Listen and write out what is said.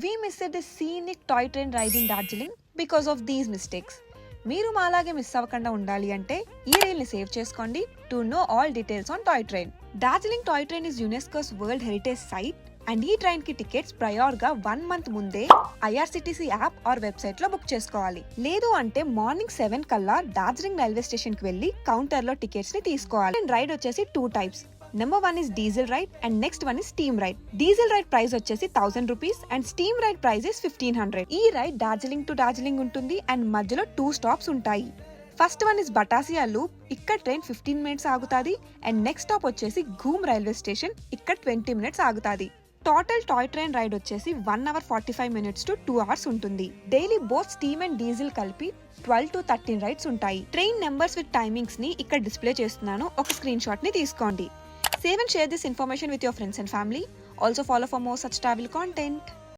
We missed the scenic toy train ride in Darjeeling because of these mistakes. మీరు మాలాగే miss అవ్వకుండా ఉండాలి అంటే ఈ రీల్ని సేవ్ చేసుకోండి to know all details on toy train. Darjeeling toy train is UNESCO's world heritage site and ఈ train కి tickets prior గా 1 month ముందే ఐఆర్సిటిసి యాప్ ఆర్ వెబ్సైట్ లో బుక్ చేసుకోవాలి. లేదు అంటే మార్నింగ్ 7 కల్లా డార్జిలింగ్ రైల్వే స్టేషన్ కి వెళ్లి కౌంటర్ లో టికెట్స్ ని తీసుకోవాలి. రైడ్ వచ్చేసి 2 types. Number 1 is diesel ride and next one is steam ride. Diesel ride price వచ్చేసి 1000 rupees and steam ride price is 1500. ఈ రైడ్ డార్జిలింగ్ టు డార్జిలింగ్ ఉంటుంది అండ్ మధ్యలో 2 stops ఉంటాయి. First one is Batasia loop, ఇక్కడ ట్రైన్ 15 minutes ఆగుతాది and next stop వచ్చేసి Ghum railway station, ఇక్కడ 20 minutes ఆగుతాది. టోటల్ టాయ్ ట్రైన్ రైడ్ వచ్చేసి 1 hour 45 minutes to 2 hours ఉంటుంది. Daily both steam and diesel కలిపి 12 to 13 రైడ్స్ ఉంటాయి. ట్రైన్ నెంబర్స్ విత్ టైమింగ్స్ ని ఇక్కడ డిస్ప్లే చేస్తున్నాను, ఒక స్క్రీన్ షాట్ ని తీసుకోండి. Save and share this information with your friends and family. Also follow for more such travel content.